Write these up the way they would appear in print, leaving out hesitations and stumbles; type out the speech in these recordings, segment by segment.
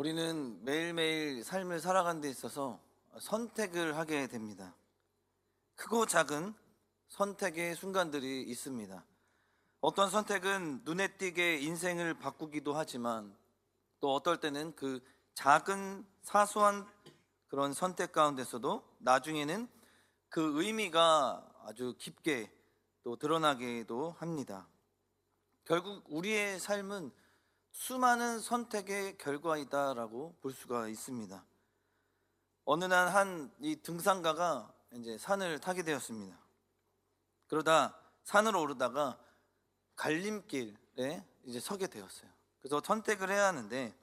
우리는 매일매일 삶을 살아가는 데 있어서 선택을 하게 됩니다. 크고 작은 선택의 순간들이 있습니다. 어떤 선택은 눈에 띄게 인생을 바꾸기도 하지만 또 어떨 때는 그 작은 사소한 그런 선택 가운데서도 나중에는 그 의미가 아주 깊게 또 드러나기도 합니다. 결국 우리의 삶은 수많은 선택의 결과이다라고 볼 수가 있습니다. 어느 날 한 이 등산가가 이제 산을 타게 되었습니다. 그러다 산으로 오르다가 갈림길에 이제 서게 되었어요. 그래서 선택을 해야 하는데,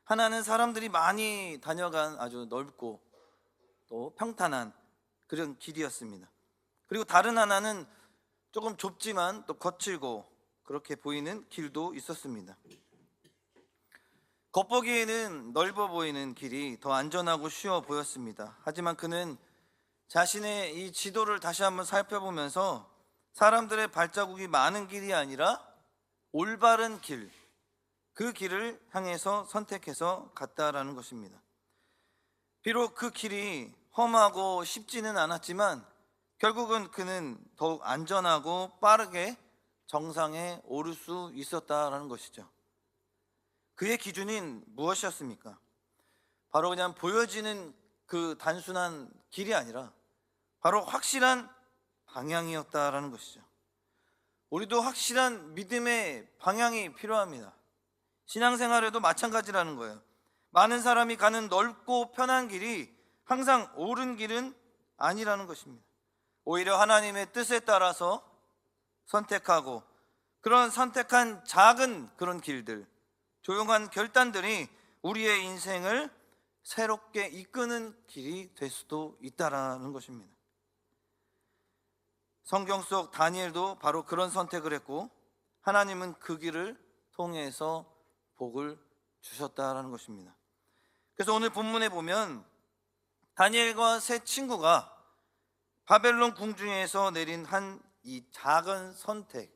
하나는 사람들이 많이 다녀간 아주 넓고 또 평탄한 그런 길이었습니다. 그리고 다른 하나는 조금 좁지만 또 거칠고 그렇게 보이는 길도 있었습니다. 겉보기에는 넓어 보이는 길이 더 안전하고 쉬워 보였습니다. 하지만 그는 자신의 이 지도를 다시 한번 살펴보면서 사람들의 발자국이 많은 길이 아니라 올바른 길, 그 길을 향해서 선택해서 갔다라는 것입니다. 비록 그 길이 험하고 쉽지는 않았지만 결국은 그는 더욱 안전하고 빠르게 정상에 오를 수 있었다라는 것이죠. 그의 기준인 무엇이었습니까? 바로 그냥 보여지는 그 단순한 길이 아니라 바로 확실한 방향이었다라는 것이죠. 우리도 확실한 믿음의 방향이 필요합니다. 신앙생활에도 마찬가지라는 거예요. 많은 사람이 가는 넓고 편한 길이 항상 옳은 길은 아니라는 것입니다. 오히려 하나님의 뜻에 따라서 선택하고 그런 선택한 작은 그런 길들, 조용한 결단들이 우리의 인생을 새롭게 이끄는 길이 될 수도 있다라는 것입니다. 성경 속 다니엘도 바로 그런 선택을 했고 하나님은 그 길을 통해서 복을 주셨다라는 것입니다. 그래서 오늘 본문에 보면 다니엘과 세 친구가 바벨론 궁중에서 내린 한 이 작은 선택,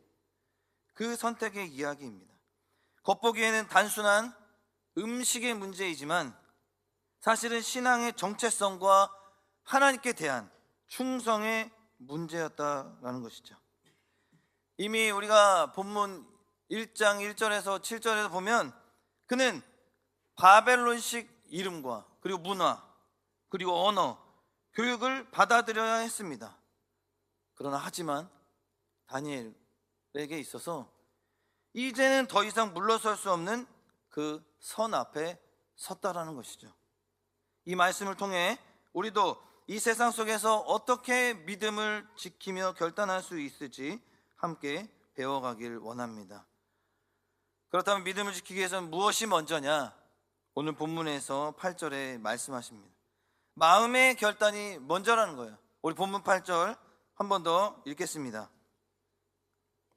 그 선택의 이야기입니다. 겉보기에는 단순한 음식의 문제이지만 사실은 신앙의 정체성과 하나님께 대한 충성의 문제였다라는 것이죠. 이미 우리가 본문 1장 1절에서 7절에서 보면 그는 바벨론식 이름과 그리고 문화 그리고 언어, 교육을 받아들여야 했습니다. 그러나 하지만 다니엘에게 있어서 이제는 더 이상 물러설 수 없는 그 선 앞에 섰다라는 것이죠. 이 말씀을 통해 우리도 이 세상 속에서 어떻게 믿음을 지키며 결단할 수 있을지 함께 배워가길 원합니다. 그렇다면 믿음을 지키기 위해서는 무엇이 먼저냐? 오늘 본문에서 8절에 말씀하십니다. 마음의 결단이 먼저라는 거예요. 우리 본문 8절 한 번 더 읽겠습니다.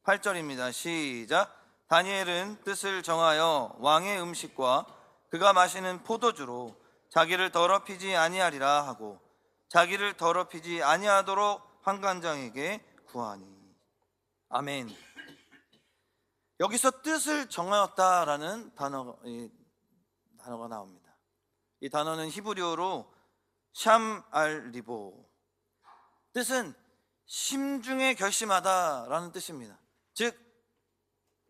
8절입니다. 시작. 다니엘은 뜻을 정하여 왕의 음식과 그가 마시는 포도주로 자기를 더럽히지 아니하리라 하고 자기를 더럽히지 아니하도록 환관장에게 구하니. 아멘. 여기서 뜻을 정하였다라는 단어가 나옵니다. 이 단어는 히브리어로 샴알리보, 뜻은 심중에 결심하다라는 뜻입니다. 즉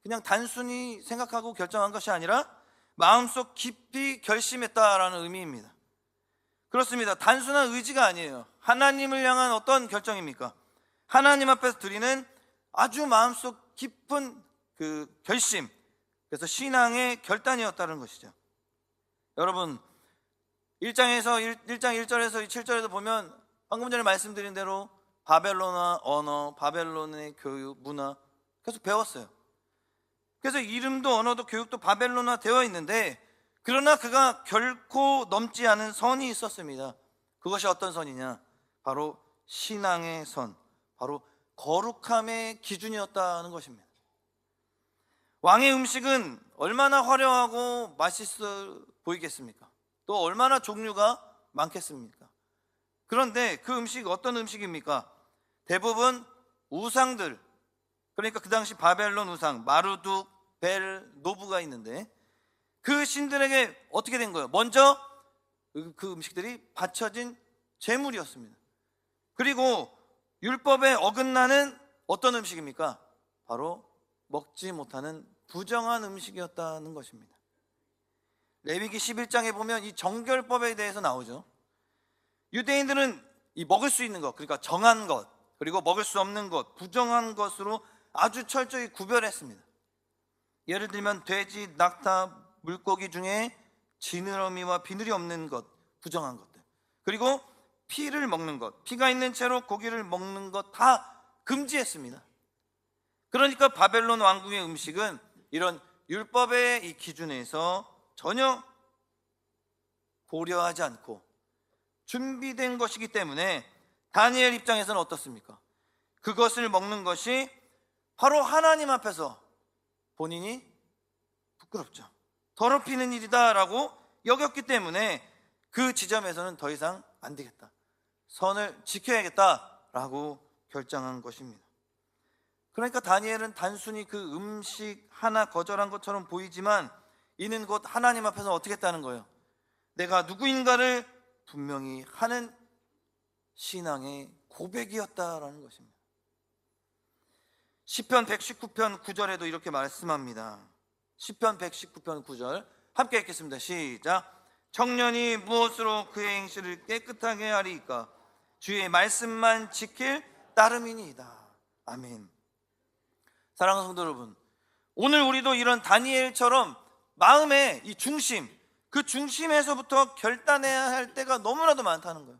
그냥 단순히 생각하고 결정한 것이 아니라 마음속 깊이 결심했다라는 의미입니다. 그렇습니다. 단순한 의지가 아니에요. 하나님을 향한 어떤 결정입니까? 하나님 앞에서 드리는 아주 마음속 깊은 그 결심, 그래서 신앙의 결단이었다는 것이죠. 여러분 1장 1절에서 7절에도 보면 방금 전에 말씀드린 대로 바벨론어 언어, 바벨론의 교육, 문화 계속 배웠어요. 그래서 이름도 언어도 교육도 바벨론화 되어 있는데, 그러나 그가 결코 넘지 않은 선이 있었습니다. 그것이 어떤 선이냐? 바로 신앙의 선, 바로 거룩함의 기준이었다는 것입니다. 왕의 음식은 얼마나 화려하고 맛있어 보이겠습니까? 또 얼마나 종류가 많겠습니까? 그런데 그 음식이 어떤 음식입니까? 대부분 우상들, 그러니까 그 당시 바벨론 우상 마르둑, 벨, 노부가 있는데 그 신들에게 어떻게 된 거예요? 먼저 그 음식들이 바쳐진 제물이었습니다. 그리고 율법에 어긋나는 어떤 음식입니까? 바로 먹지 못하는 부정한 음식이었다는 것입니다. 레위기 11장에 보면 이 정결법에 대해서 나오죠. 유대인들은 이 먹을 수 있는 것, 그러니까 정한 것, 그리고 먹을 수 없는 것, 부정한 것으로 아주 철저히 구별했습니다. 예를 들면 돼지, 낙타, 물고기 중에 지느러미와 비늘이 없는 것, 부정한 것들, 그리고 피를 먹는 것, 피가 있는 채로 고기를 먹는 것 다 금지했습니다. 그러니까 바벨론 왕국의 음식은 이런 율법의 이 기준에서 전혀 고려하지 않고 준비된 것이기 때문에 다니엘 입장에서는 어떻습니까? 그것을 먹는 것이 바로 하나님 앞에서 본인이 부끄럽죠, 더럽히는 일이다라고 여겼기 때문에 그 지점에서는 더 이상 안 되겠다, 선을 지켜야겠다라고 결정한 것입니다. 그러니까 다니엘은 단순히 그 음식 하나 거절한 것처럼 보이지만 이는 곧 하나님 앞에서 어떻게 했다는 거예요? 내가 누구인가를 분명히 하는 신앙의 고백이었다라는 것입니다. 시편 119편 9절에도 이렇게 말씀합니다. 시편 119편 9절 함께 읽겠습니다. 시작. 청년이 무엇으로 그의 행실을 깨끗하게 하리이까? 주의 말씀만 지킬 따름이니이다. 아멘. 사랑하는 성도 여러분, 오늘 우리도 이런 다니엘처럼 마음의 이 중심, 그 중심에서부터 결단해야 할 때가 너무나도 많다는 거예요.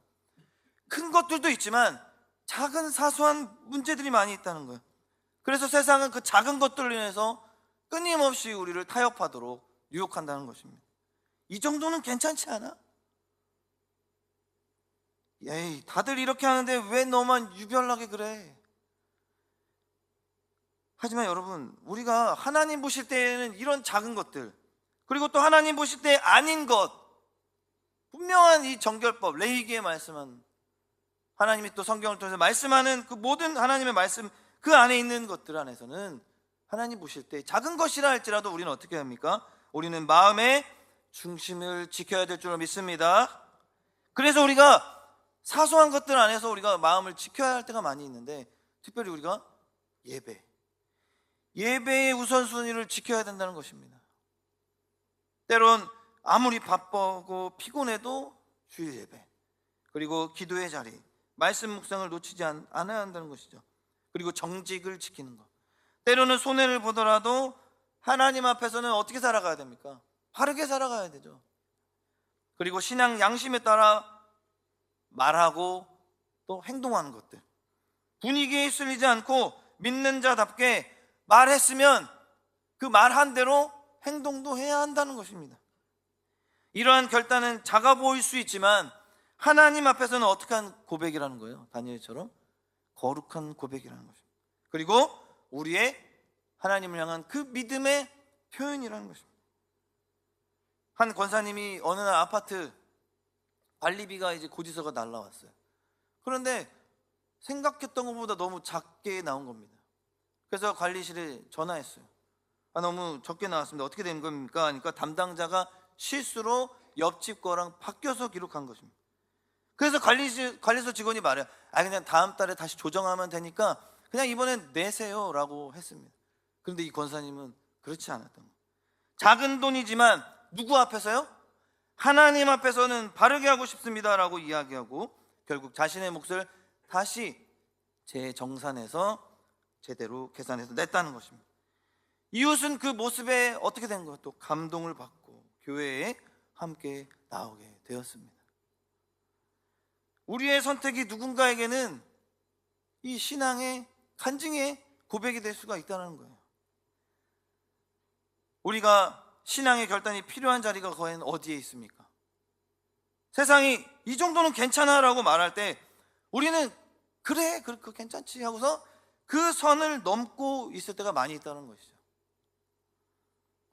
큰 것들도 있지만 작은 사소한 문제들이 많이 있다는 거예요. 그래서 세상은 그 작은 것들로 인해서 끊임없이 우리를 타협하도록 유혹한다는 것입니다. 이 정도는 괜찮지 않아? 에이, 다들 이렇게 하는데 왜 너만 유별나게 그래? 하지만 여러분, 우리가 하나님 보실 때에는 이런 작은 것들, 그리고 또 하나님 보실 때 아닌 것, 분명한 이 정결법, 레위기에 말씀한, 하나님이 또 성경을 통해서 말씀하는 그 모든 하나님의 말씀, 그 안에 있는 것들 안에서는 하나님 보실 때 작은 것이라 할지라도 우리는 어떻게 합니까? 우리는 마음의 중심을 지켜야 될 줄로 믿습니다. 그래서 우리가 사소한 것들 안에서 우리가 마음을 지켜야 할 때가 많이 있는데, 특별히 우리가 예배의 우선순위를 지켜야 된다는 것입니다. 때론 아무리 바쁘고 피곤해도 주일 예배, 그리고 기도의 자리, 말씀 묵상을 놓치지 않아야 한다는 것이죠. 그리고 정직을 지키는 것, 때로는 손해를 보더라도 하나님 앞에서는 어떻게 살아가야 됩니까? 바르게 살아가야 되죠. 그리고 신앙 양심에 따라 말하고 또 행동하는 것들, 분위기에 휩쓸리지 않고 믿는 자답게 말했으면 그 말한 대로 행동도 해야 한다는 것입니다. 이러한 결단은 작아 보일 수 있지만 하나님 앞에서는 어떻게 한 고백이라는 거예요? 다니엘처럼 거룩한 고백이라는 것입니다. 그리고 우리의 하나님을 향한 그 믿음의 표현이라는 것입니다. 한 권사님이 어느 날 아파트 관리비가 이제 고지서가 날라왔어요. 그런데 생각했던 것보다 너무 작게 나온 겁니다. 그래서 관리실에 전화했어요. 너무 적게 나왔습니다. 어떻게 된 겁니까? 하니까 담당자가 실수로 옆집 거랑 바뀌어서 기록한 것입니다. 그래서 관리소 직원이 말해요. 그냥 다음 달에 다시 조정하면 되니까 그냥 이번엔 내세요 라고 했습니다. 그런데 이 권사님은 그렇지 않았던 거예요. 작은 돈이지만 누구 앞에서요? 하나님 앞에서는 바르게 하고 싶습니다 라고 이야기하고 결국 자신의 몫을 다시 재정산해서 제대로 계산해서 냈다는 것입니다. 이웃은 그 모습에 어떻게 된 거예요? 또 감동을 받고 교회에 함께 나오게 되었습니다. 우리의 선택이 누군가에게는 이 신앙의 간증의 고백이 될 수가 있다는 거예요. 우리가 신앙의 결단이 필요한 자리가 과연 어디에 있습니까? 세상이 이 정도는 괜찮아 라고 말할 때 우리는 그래 그렇게 괜찮지 하고서 그 선을 넘고 있을 때가 많이 있다는 것이죠.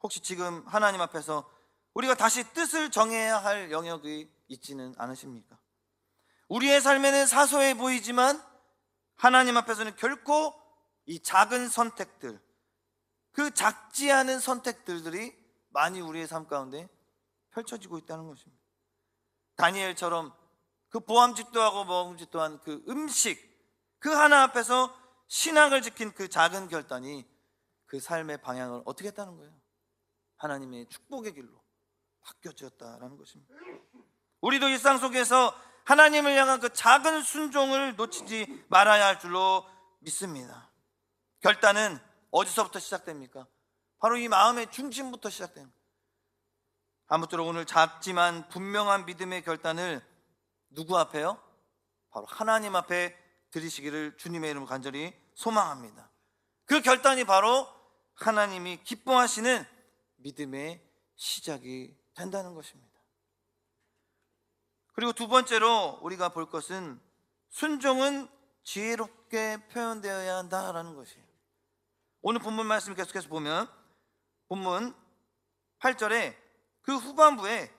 혹시 지금 하나님 앞에서 우리가 다시 뜻을 정해야 할 영역이 있지는 않으십니까? 우리의 삶에는 사소해 보이지만 하나님 앞에서는 결코 이 작은 선택들, 그 작지 않은 선택들이 많이 우리의 삶 가운데 펼쳐지고 있다는 것입니다. 다니엘처럼 그 보암짓도 하고 먹음짓도 한 그 음식, 그 하나 앞에서 신앙을 지킨 그 작은 결단이 그 삶의 방향을 어떻게 했다는 거예요? 하나님의 축복의 길로 바뀌어졌다라는 것입니다. 우리도 일상 속에서 하나님을 향한 그 작은 순종을 놓치지 말아야 할 줄로 믿습니다. 결단은 어디서부터 시작됩니까? 바로 이 마음의 중심부터 시작됩니다. 아무쪼록 오늘 작지만 분명한 믿음의 결단을 누구 앞에요? 바로 하나님 앞에 드리시기를 주님의 이름으로 간절히 소망합니다. 그 결단이 바로 하나님이 기뻐하시는 믿음의 시작이 된다는 것입니다. 그리고 두 번째로 우리가 볼 것은 순종은 지혜롭게 표현되어야 한다라는 것이에요. 오늘 본문 말씀을 계속해서 보면 본문 8절에 그 후반부에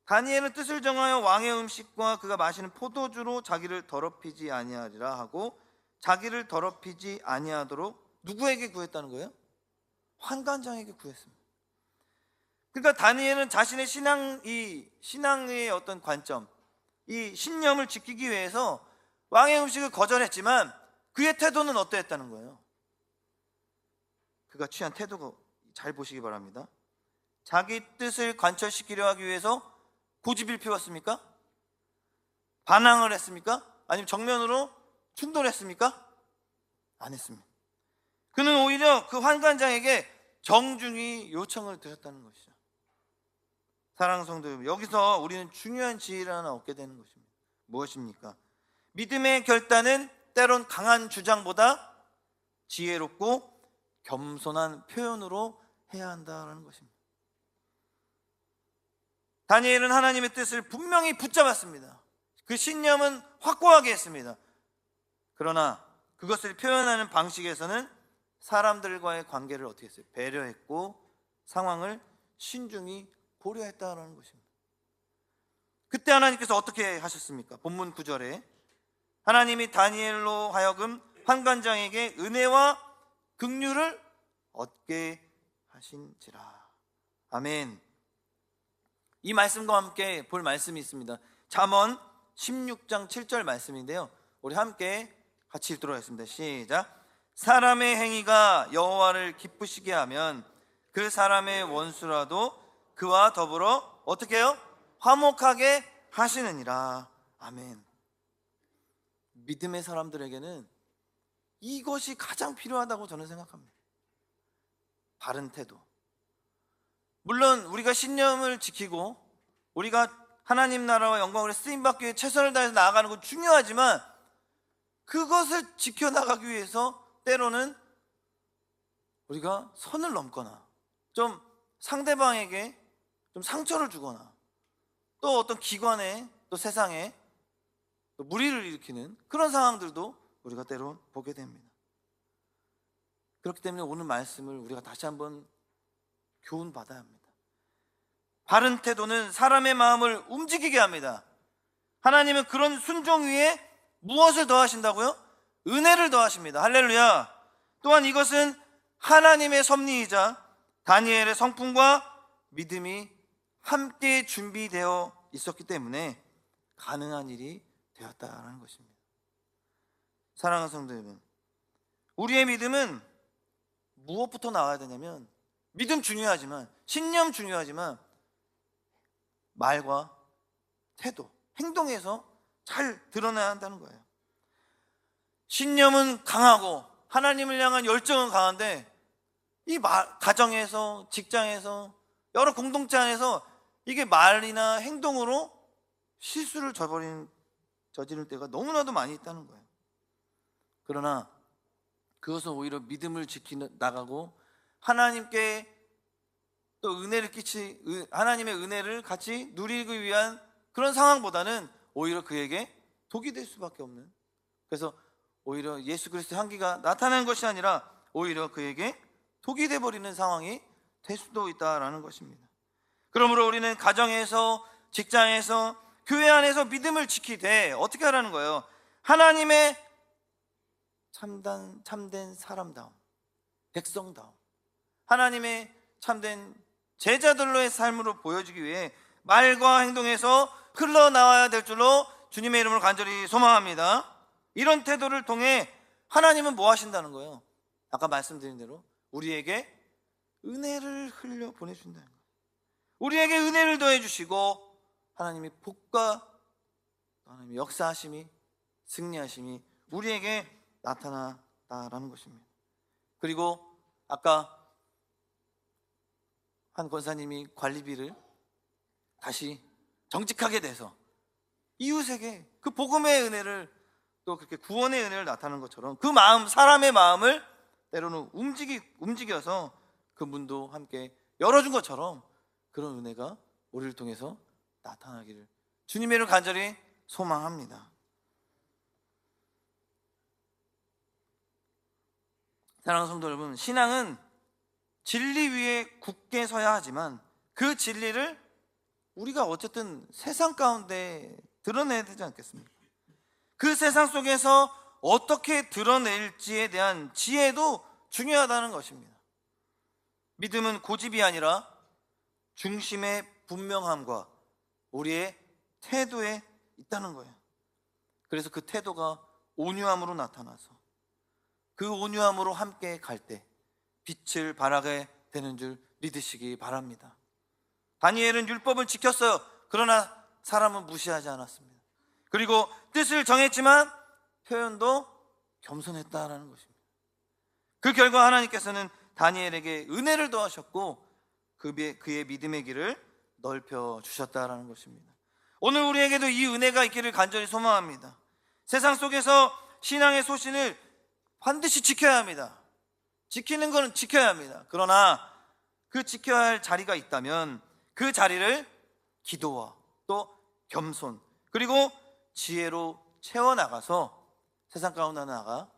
다니엘은 뜻을 정하여 왕의 음식과 그가 마시는 포도주로 자기를 더럽히지 아니하리라 하고 자기를 더럽히지 아니하도록 누구에게 구했다는 거예요? 환관장에게 구했습니다. 그러니까 다니엘은 자신의 신앙의 어떤 관점, 이 신념을 지키기 위해서 왕의 음식을 거절했지만 그의 태도는 어떠했다는 거예요? 그가 취한 태도가 잘 보시기 바랍니다. 자기 뜻을 관철시키려 하기 위해서 고집을 피웠습니까? 반항을 했습니까? 아니면 정면으로 충돌했습니까? 안 했습니다. 그는 오히려 그 환관장에게 정중히 요청을 드렸다는 것이죠. 사랑하는 성도 여러분, 여기서 우리는 중요한 지혜를 하나 얻게 되는 것입니다. 무엇입니까? 믿음의 결단은 때론 강한 주장보다 지혜롭고 겸손한 표현으로 해야 한다는 것입니다. 다니엘은 하나님의 뜻을 분명히 붙잡았습니다. 그 신념은 확고하게 했습니다. 그러나 그것을 표현하는 방식에서는 사람들과의 관계를 어떻게 했어요? 배려했고 상황을 신중히 고려했다는 것입니다. 그때 하나님께서 어떻게 하셨습니까? 본문 9절에 하나님이 다니엘로 하여금 환관장에게 은혜와 긍휼을 얻게 하신지라. 아멘. 이 말씀과 함께 볼 말씀이 있습니다. 잠언 16장 7절 말씀인데요, 우리 함께 같이 읽도록 하겠습니다. 시작. 사람의 행위가 여호와를 기쁘시게 하면 그 사람의 원수라도 그와 더불어 어떻게 해요? 화목하게 하시느니라. 아멘. 믿음의 사람들에게는 이것이 가장 필요하다고 저는 생각합니다. 바른 태도. 물론 우리가 신념을 지키고 우리가 하나님 나라와 영광을 쓰임받기 위해 최선을 다해서 나아가는 건 중요하지만 그것을 지켜나가기 위해서 때로는 우리가 선을 넘거나 좀 상대방에게 좀 상처를 주거나 또 어떤 기관에 또 세상에 또 무리를 일으키는 그런 상황들도 우리가 때로 보게 됩니다. 그렇기 때문에 오늘 말씀을 우리가 다시 한번 교훈 받아야 합니다. 바른 태도는 사람의 마음을 움직이게 합니다. 하나님은 그런 순종 위에 무엇을 더하신다고요? 은혜를 더하십니다. 할렐루야. 또한 이것은 하나님의 섭리이자 다니엘의 성품과 믿음이 함께 준비되어 있었기 때문에 가능한 일이 되었다는 것입니다. 사랑하는 성도 여러분, 우리의 믿음은 무엇부터 나와야 되냐면, 믿음 중요하지만, 신념 중요하지만 말과 태도, 행동에서 잘 드러나야 한다는 거예요. 신념은 강하고 하나님을 향한 열정은 강한데 이 가정에서, 직장에서, 여러 공동체 안에서 이게 말이나 행동으로 실수를 저지를 때가 너무나도 많이 있다는 거예요. 그러나 그것은 오히려 믿음을 지켜나가고 하나님께 또 하나님의 은혜를 같이 누리기 위한 그런 상황보다는 오히려 그에게 독이 될 수밖에 없는, 그래서 오히려 예수 그리스도의 향기가 나타나는 것이 아니라 오히려 그에게 독이 돼버리는 상황이 될 수도 있다라는 것입니다. 그러므로 우리는 가정에서, 직장에서, 교회 안에서 믿음을 지키되 어떻게 하라는 거예요? 하나님의 참된 사람다움, 백성다움, 하나님의 참된 제자들로의 삶으로 보여주기 위해 말과 행동에서 흘러나와야 될 줄로 주님의 이름으로 간절히 소망합니다. 이런 태도를 통해 하나님은 뭐 하신다는 거예요? 아까 말씀드린 대로 우리에게 은혜를 흘려 보내준다는 거예요. 우리에게 은혜를 더해 주시고 하나님이 복과 하나님의 역사하심이, 승리하심이 우리에게 나타났다라는 것입니다. 그리고 아까 한 권사님이 관리비를 다시 정직하게 돼서 이웃에게 그 복음의 은혜를, 또 그렇게 구원의 은혜를 나타내는 것처럼 그 마음, 사람의 마음을 때로는 움직여서 그 문도 함께 열어준 것처럼 그런 은혜가 우리를 통해서 나타나기를 주님의 이름으로 간절히 소망합니다. 사랑하는 성도 여러분, 신앙은 진리 위에 굳게 서야 하지만 그 진리를 우리가 어쨌든 세상 가운데 드러내야 되지 않겠습니까? 그 세상 속에서 어떻게 드러낼지에 대한 지혜도 중요하다는 것입니다. 믿음은 고집이 아니라 중심의 분명함과 우리의 태도에 있다는 거예요. 그래서 그 태도가 온유함으로 나타나서 그 온유함으로 함께 갈 때 빛을 발하게 되는 줄 믿으시기 바랍니다. 다니엘은 율법을 지켰어요. 그러나 사람은 무시하지 않았습니다. 그리고 뜻을 정했지만 표현도 겸손했다라는 것입니다. 그 결과 하나님께서는 다니엘에게 은혜를 더하셨고 그의 믿음의 길을 넓혀 주셨다라는 것입니다. 오늘 우리에게도 이 은혜가 있기를 간절히 소망합니다. 세상 속에서 신앙의 소신을 반드시 지켜야 합니다. 지키는 것은 지켜야 합니다. 그러나 그 지켜야 할 자리가 있다면 그 자리를 기도와 또 겸손 그리고 지혜로 채워나가서 세상 가운데 나가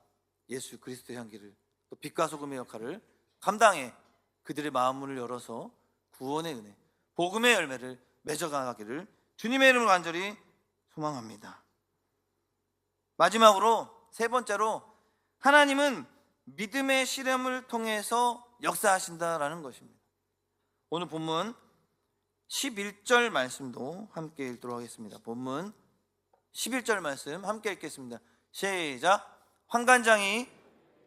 예수 그리스도의 향기를, 또 빛과 소금의 역할을 감당해 그들의 마음문을 열어서 구원의 은혜, 복음의 열매를 맺어가기를 주님의 이름으로 간절히 소망합니다. 마지막으로 세 번째로, 하나님은 믿음의 시험을 통해서 역사하신다라는 것입니다. 오늘 본문 11절 말씀도 함께 읽도록 하겠습니다. 본문 11절 말씀 함께 읽겠습니다. 시작. 환관장이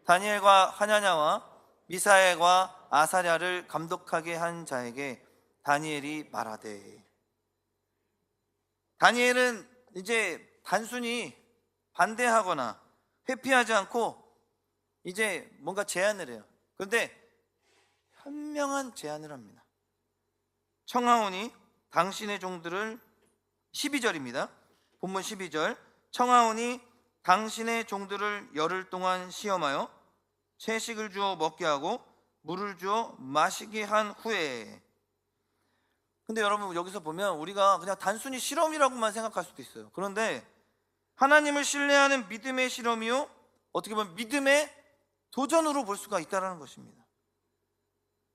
다니엘과 하냐냐와 미사엘과 아사랴를 감독하게 한 자에게 다니엘이 말하되, 다니엘은 이제 단순히 반대하거나 회피하지 않고 이제 뭔가 제안을 해요. 그런데 현명한 제안을 합니다. 청하오니 당신의 종들을, 12절입니다. 본문 12절. 청하오니 당신의 종들을 열흘 동안 시험하여 채식을 주어 먹게 하고 물을 주어 마시게 한 후에. 근데 여러분, 여기서 보면 우리가 그냥 단순히 실험이라고만 생각할 수도 있어요. 그런데 하나님을 신뢰하는 믿음의 실험이요, 어떻게 보면 믿음의 도전으로 볼 수가 있다는 것입니다.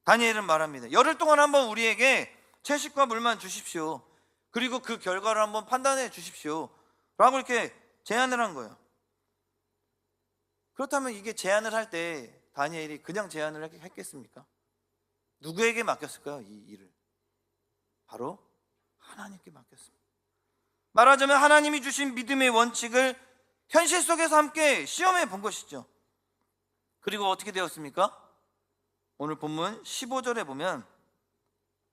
다니엘은 말합니다. 열흘 동안 한번 우리에게 채식과 물만 주십시오. 그리고 그 결과를 한번 판단해 주십시오 라고 이렇게 제안을 한 거예요. 그렇다면 이게 제안을 할 때 다니엘이 그냥 제안을 했겠습니까? 누구에게 맡겼을까요? 이 일을 바로 하나님께 맡겼습니다. 말하자면 하나님이 주신 믿음의 원칙을 현실 속에서 함께 시험해 본 것이죠. 그리고 어떻게 되었습니까? 오늘 본문 15절에 보면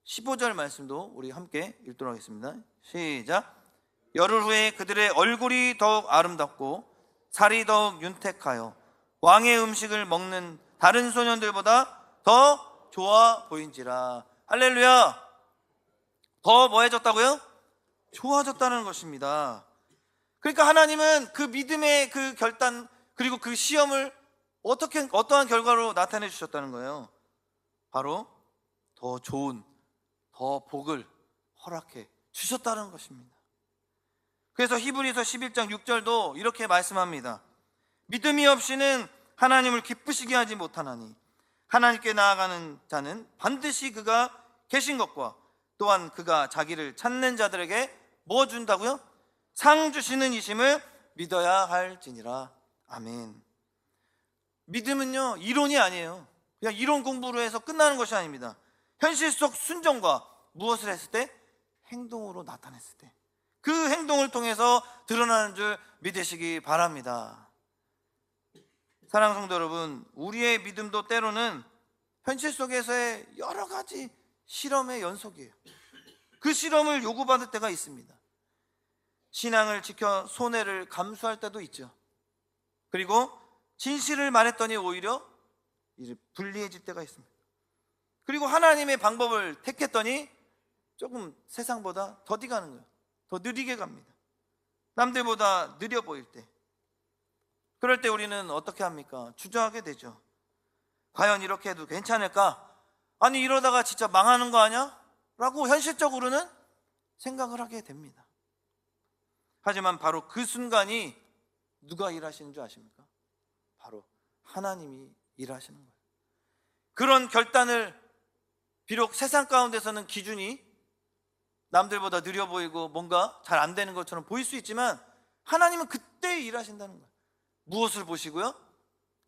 15절 말씀도 우리 함께 읽도록 하겠습니다. 시작. 열흘 후에 그들의 얼굴이 더욱 아름답고 살이 더욱 윤택하여 왕의 음식을 먹는 다른 소년들보다 더 좋아 보인지라. 할렐루야. 더 뭐해졌다고요? 좋아졌다는 것입니다. 그러니까 하나님은 그 믿음의 그 결단 그리고 그 시험을 어떠한 결과로 나타내 주셨다는 거예요. 바로 더 좋은, 더 복을 허락해 주셨다는 것입니다. 그래서 히브리서 11장 6절도 이렇게 말씀합니다. 믿음이 없이는 하나님을 기쁘시게 하지 못하나니 하나님께 나아가는 자는 반드시 그가 계신 것과 또한 그가 자기를 찾는 자들에게 뭐 준다고요? 상 주시는 이심을 믿어야 할지니라. 아멘. 믿음은요, 이론이 아니에요. 그냥 이론 공부로 해서 끝나는 것이 아닙니다. 현실 속 순종과 무엇을 했을 때? 행동으로 나타냈을 때, 그 행동을 통해서 드러나는 줄 믿으시기 바랍니다. 사랑하는 성도 여러분, 우리의 믿음도 때로는 현실 속에서의 여러 가지 실험의 연속이에요. 그 실험을 요구받을 때가 있습니다. 신앙을 지켜 손해를 감수할 때도 있죠. 그리고 진실을 말했더니 오히려 이제 불리해질 때가 있습니다. 그리고 하나님의 방법을 택했더니 조금 세상보다 더디 가는 거예요. 더 느리게 갑니다. 남들보다 느려 보일 때, 그럴 때 우리는 어떻게 합니까? 주저하게 되죠. 과연 이렇게 해도 괜찮을까? 아니 이러다가 진짜 망하는 거 아니야? 라고 현실적으로는 생각을 하게 됩니다. 하지만 바로 그 순간이 누가 일하시는 줄 아십니까? 바로 하나님이 일하시는 거예요. 그런 결단을, 비록 세상 가운데서는 기준이 남들보다 느려 보이고 뭔가 잘 안 되는 것처럼 보일 수 있지만 하나님은 그때 일하신다는 거예요. 무엇을 보시고요?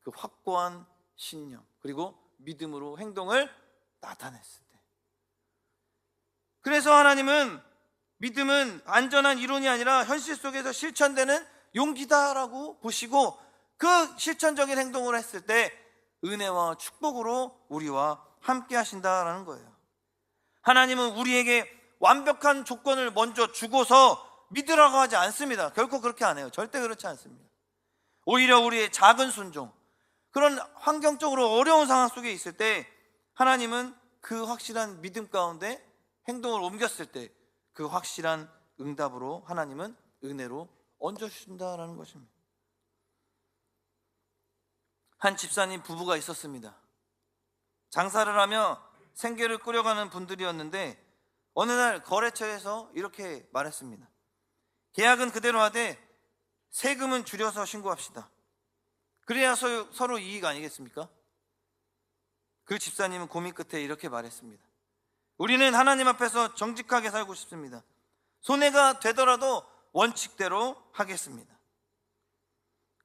그 확고한 신념, 그리고 믿음으로 행동을 나타냈을 때. 그래서 하나님은 믿음은 안전한 이론이 아니라 현실 속에서 실천되는 용기다라고 보시고, 그 실천적인 행동을 했을 때 은혜와 축복으로 우리와 함께 하신다라는 거예요. 하나님은 우리에게 완벽한 조건을 먼저 주고서 믿으라고 하지 않습니다. 결코 그렇게 안 해요. 절대 그렇지 않습니다. 오히려 우리의 작은 순종, 그런 환경적으로 어려운 상황 속에 있을 때 하나님은 그 확실한 믿음 가운데 행동을 옮겼을 때 그 확실한 응답으로 하나님은 은혜로 얹어주신다라는 것입니다. 한 집사님 부부가 있었습니다. 장사를 하며 생계를 꾸려가는 분들이었는데 어느 날 거래처에서 이렇게 말했습니다. 계약은 그대로 하되 세금은 줄여서 신고합시다. 그래야 서로 이익 아니겠습니까? 그 집사님은 고민 끝에 이렇게 말했습니다. 우리는 하나님 앞에서 정직하게 살고 싶습니다. 손해가 되더라도 원칙대로 하겠습니다.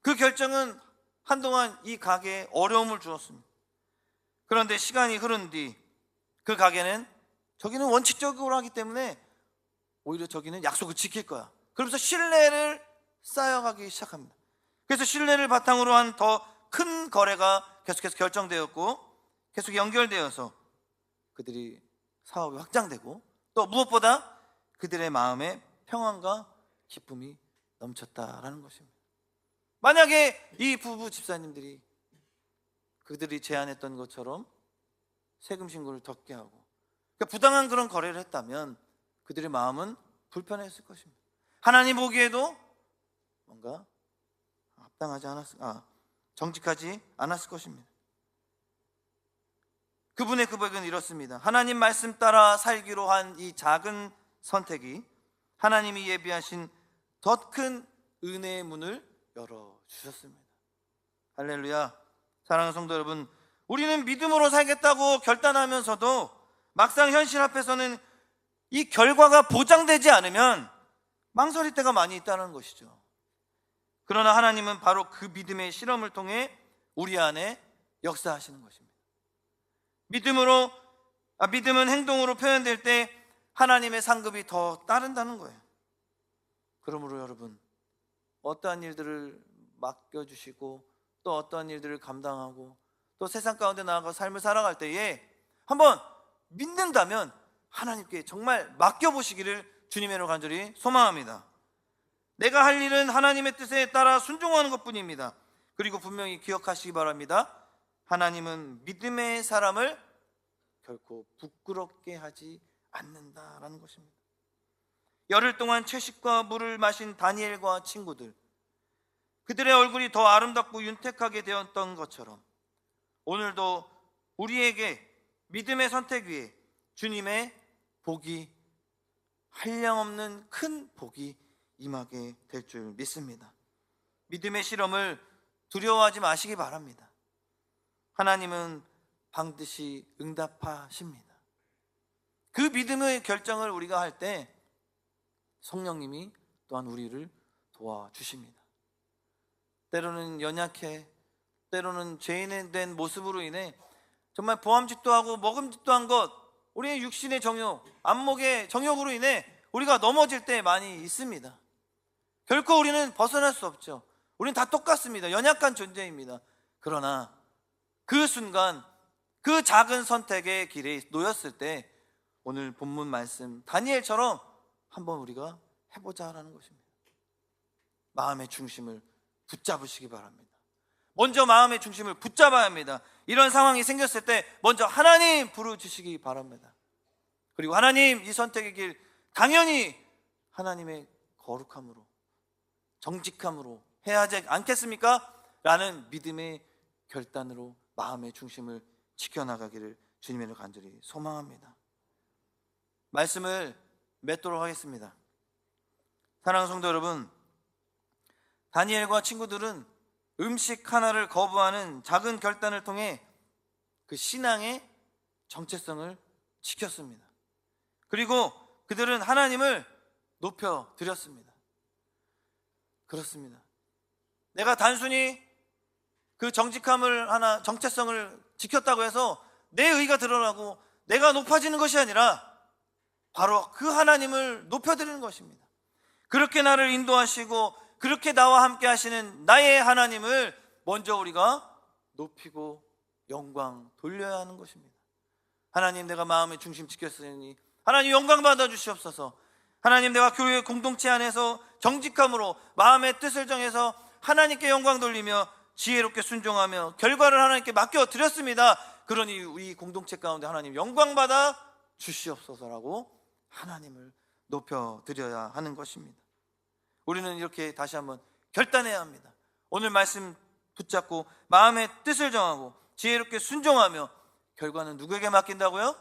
그 결정은 한동안 이 가게에 어려움을 주었습니다. 그런데 시간이 흐른 뒤 그 가게는 저기는 원칙적으로 하기 때문에 오히려 저기는 약속을 지킬 거야, 그러면서 신뢰를 쌓여가기 시작합니다. 그래서 신뢰를 바탕으로 한 더 큰 거래가 계속해서 결정되었고 계속 연결되어서 그들이 사업이 확장되고, 또 무엇보다 그들의 마음에 평안과 기쁨이 넘쳤다라는 것입니다. 만약에 이 부부 집사님들이 그들이 제안했던 것처럼 세금 신고를 덮게 하고, 그러니까 부당한 그런 거래를 했다면 그들의 마음은 불편했을 것입니다. 하나님 보기에도 뭔가 정직하지 않았을 것입니다. 그분의 고백은 이렇습니다. 하나님 말씀 따라 살기로 한 이 작은 선택이 하나님이 예비하신 더 큰 은혜의 문을 열어주셨습니다. 할렐루야. 사랑하는 성도 여러분, 우리는 믿음으로 살겠다고 결단하면서도 막상 현실 앞에서는 이 결과가 보장되지 않으면 망설일 때가 많이 있다는 것이죠. 그러나 하나님은 바로 그 믿음의 실험을 통해 우리 안에 역사하시는 것입니다. 믿음은 행동으로 표현될 때 하나님의 상급이 더 따른다는 거예요. 그러므로 여러분, 어떠한 일들을 맡겨주시고 또 어떠한 일들을 감당하고 또 세상 가운데 나아가 삶을 살아갈 때에 한번 믿는다면 하나님께 정말 맡겨보시기를 주님의 이름으로 간절히 소망합니다. 내가 할 일은 하나님의 뜻에 따라 순종하는 것뿐입니다. 그리고 분명히 기억하시기 바랍니다. 하나님은 믿음의 사람을 결코 부끄럽게 하지 않는다라는 것입니다. 열흘 동안 채식과 물을 마신 다니엘과 친구들, 그들의 얼굴이 더 아름답고 윤택하게 되었던 것처럼 오늘도 우리에게 믿음의 선택 위에 주님의 복이, 한량없는 큰 복이 임하게 될 줄 믿습니다. 믿음의 실험을 두려워하지 마시기 바랍니다. 하나님은 반드시 응답하십니다. 그 믿음의 결정을 우리가 할 때 성령님이 또한 우리를 도와주십니다. 때로는 연약해, 때로는 죄인이 된 모습으로 인해 정말 보암짓도 하고 먹음짓도 한 것, 우리의 육신의 정욕, 안목의 정욕으로 인해 우리가 넘어질 때 많이 있습니다. 결코 우리는 벗어날 수 없죠. 우리는 다 똑같습니다. 연약한 존재입니다. 그러나 그 순간 그 작은 선택의 길에 놓였을 때 오늘 본문 말씀 다니엘처럼 한번 우리가 해보자라는 것입니다. 마음의 중심을 붙잡으시기 바랍니다. 먼저 마음의 중심을 붙잡아야 합니다. 이런 상황이 생겼을 때 먼저 하나님 부르짖으시기 바랍니다. 그리고 하나님, 이 선택의 길 당연히 하나님의 거룩함으로, 정직함으로 해야 하지 않겠습니까? 라는 믿음의 결단으로 마음의 중심을 지켜나가기를 주님의 간절히 소망합니다. 말씀을 맺도록 하겠습니다. 사랑하는 성도 여러분, 다니엘과 친구들은 음식 하나를 거부하는 작은 결단을 통해 그 신앙의 정체성을 지켰습니다. 그리고 그들은 하나님을 높여드렸습니다. 그렇습니다. 내가 단순히 그 정직함을 하나, 정체성을 지켰다고 해서 내 의가 드러나고 내가 높아지는 것이 아니라 바로 그 하나님을 높여드리는 것입니다. 그렇게 나를 인도하시고 그렇게 나와 함께 하시는 나의 하나님을 먼저 우리가 높이고 영광 돌려야 하는 것입니다. 하나님, 내가 마음의 중심 지켰으니 하나님 영광 받아 주시옵소서. 하나님, 내가 교회 공동체 안에서 정직함으로 마음의 뜻을 정해서 하나님께 영광 돌리며 지혜롭게 순종하며 결과를 하나님께 맡겨드렸습니다. 그러니 우리 공동체 가운데 하나님 영광 받아 주시옵소서라고 하나님을 높여드려야 하는 것입니다. 우리는 이렇게 다시 한번 결단해야 합니다. 오늘 말씀 붙잡고 마음의 뜻을 정하고 지혜롭게 순종하며 결과는 누구에게 맡긴다고요?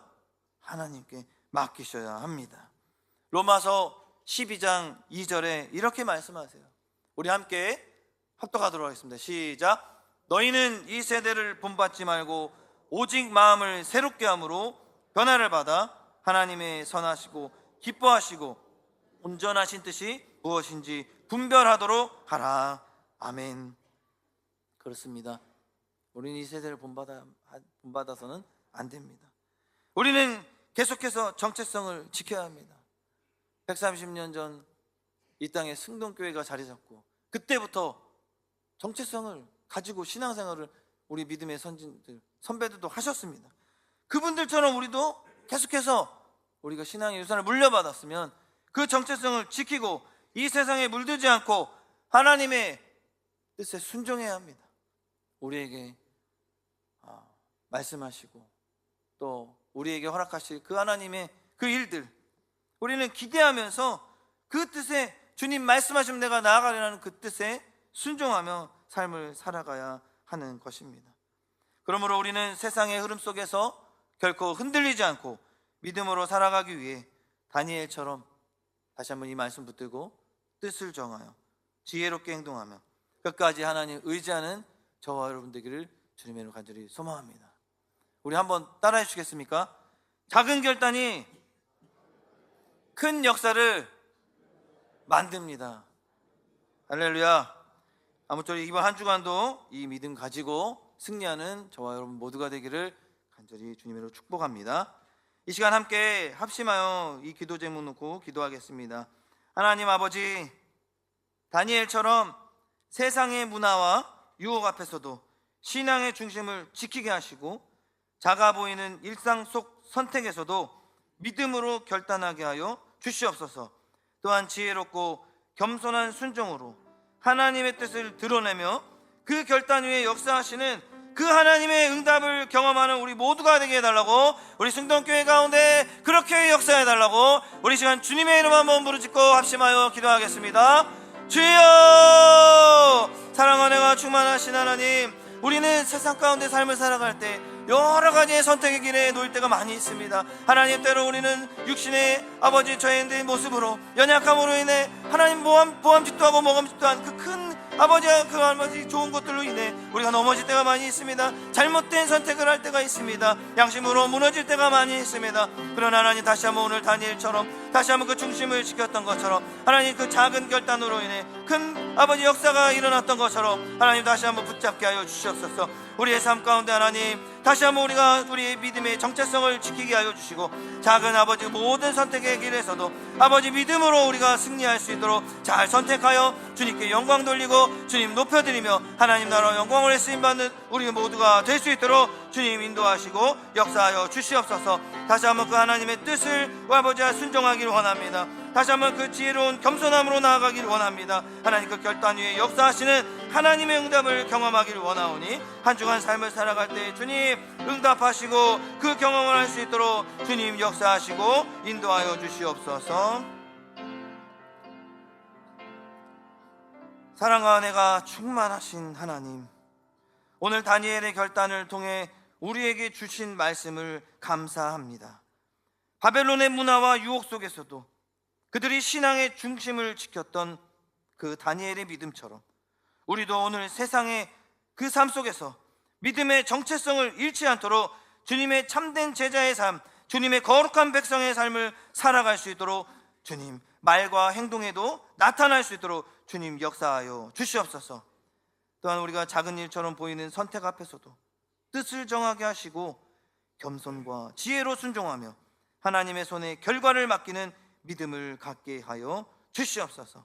하나님께 맡기셔야 합니다. 로마서 12장 2절에 이렇게 말씀하세요. 우리 함께 합독하도록 하겠습니다. 시작. 너희는 이 세대를 본받지 말고 오직 마음을 새롭게 함으로 변화를 받아 하나님의 선하시고 기뻐하시고 온전하신 뜻이 무엇인지 분별하도록 하라. 아멘. 그렇습니다. 우리는 이 세대를 본받아서는 안 됩니다. 우리는 계속해서 정체성을 지켜야 합니다. 130년 전 이 땅에 승동교회가 자리 잡고 그때부터 정체성을 가지고 신앙생활을 우리 믿음의 선배들도 하셨습니다. 그분들처럼 우리도 계속해서 우리가 신앙의 유산을 물려받았으면 그 정체성을 지키고 이 세상에 물들지 않고 하나님의 뜻에 순종해야 합니다. 우리에게 말씀하시고 또 우리에게 허락하실 그 하나님의 그 일들, 우리는 기대하면서 그 뜻에, 주님 말씀하시면 내가 나아가려는 그 뜻에 순종하며 삶을 살아가야 하는 것입니다. 그러므로 우리는 세상의 흐름 속에서 결코 흔들리지 않고 믿음으로 살아가기 위해 다니엘처럼 다시 한번 이 말씀 붙들고 뜻을 정하여 지혜롭게 행동하며 끝까지 하나님 의지하는 저와 여러분 되기를 주님의 이름으로 간절히 소망합니다. 우리 한번 따라해 주시겠습니까? 작은 결단이 큰 역사를 만듭니다. 할렐루야. 아무쪼록 이번 한 주간도 이 믿음 가지고 승리하는 저와 여러분 모두가 되기를 간절히 주님으로 축복합니다. 이 시간 함께 합심하여 이 기도 제목 놓고 기도하겠습니다. 하나님 아버지, 다니엘처럼 세상의 문화와 유혹 앞에서도 신앙의 중심을 지키게 하시고 작아 보이는 일상 속 선택에서도 믿음으로 결단하게 하여 주시옵소서. 또한 지혜롭고 겸손한 순종으로 하나님의 뜻을 드러내며 그 결단 위에 역사하시는 그 하나님의 응답을 경험하는 우리 모두가 되게 해달라고, 우리 승동교회 가운데 그렇게 역사해달라고 우리 시간 주님의 이름 한번 부르짖고 합심하여 기도하겠습니다. 주여, 사랑과 은혜가 충만하신 하나님, 우리는 세상 가운데 삶을 살아갈 때 여러 가지의 선택의 길에 놓일 때가 많이 있습니다. 하나님, 때로 우리는 육신의 아버지 저희의 모습으로 연약함으로 인해 하나님 보암짓도 하고 먹음짓도 한 그 큰 아버지와 그 아버지 좋은 것들로 인해 우리가 넘어질 때가 많이 있습니다. 잘못된 선택을 할 때가 있습니다. 양심으로 무너질 때가 많이 있습니다. 그러나 하나님, 다시 한번 오늘 다니엘처럼 다시 한번 그 중심을 지켰던 것처럼 하나님 그 작은 결단으로 인해 큰 아버지 역사가 일어났던 것처럼 하나님 다시 한번 붙잡게 하여 주시옵소서. 우리의 삶 가운데 하나님 다시 한번 우리가 우리의 믿음의 정체성을 지키게 하여 주시고, 작은 아버지 모든 선택의 길에서도 아버지 믿음으로 우리가 승리할 수 있도록 잘 선택하여 주님께 영광 돌리고 주님 높여드리며 하나님 나라 영광을 쓰임받는 우리 모두가 될 수 있도록 주님 인도하시고 역사하여 주시옵소서. 다시 한번 그 하나님의 뜻을 아버지와 순종하기를 원합니다. 다시 한번 그 지혜로운 겸손함으로 나아가기를 원합니다. 하나님 그 결단 위에 역사하시는 하나님의 응답을 경험하기를 원하오니 한 주간 삶을 살아갈 때 주님 응답하시고 그 경험을 할 수 있도록 주님 역사하시고 인도하여 주시옵소서. 사랑과 은혜가 충만하신 하나님, 오늘 다니엘의 결단을 통해 우리에게 주신 말씀을 감사합니다. 바벨론의 문화와 유혹 속에서도 그들이 신앙의 중심을 지켰던 그 다니엘의 믿음처럼 우리도 오늘 세상의 그 삶 속에서 믿음의 정체성을 잃지 않도록 주님의 참된 제자의 삶, 주님의 거룩한 백성의 삶을 살아갈 수 있도록 주님 말과 행동에도 나타날 수 있도록 주님 역사하여 주시옵소서. 또한 우리가 작은 일처럼 보이는 선택 앞에서도 뜻을 정하게 하시고 겸손과 지혜로 순종하며 하나님의 손에 결과를 맡기는 믿음을 갖게 하여 주시옵소서.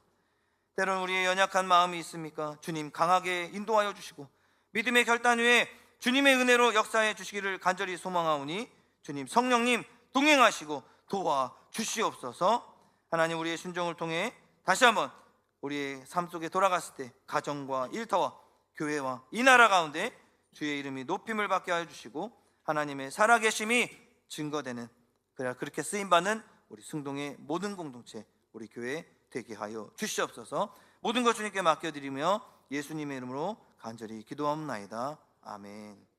때론 우리의 연약한 마음이 있습니까? 주님 강하게 인도하여 주시고 믿음의 결단 후에 주님의 은혜로 역사해 주시기를 간절히 소망하오니 주님 성령님 동행하시고 도와 주시옵소서. 하나님 우리의 순종을 통해 다시 한번 우리의 삶 속에 돌아갔을 때 가정과 일터와 교회와 이 나라 가운데 주의 이름이 높임을 받게 하여 주시고 하나님의 살아계심이 증거되는, 그렇게 쓰임받는 우리 승동의 모든 공동체, 우리 교회 되게 하여 주시옵소서. 모든 것 주님께 맡겨드리며 예수님의 이름으로 간절히 기도하옵나이다. 아멘.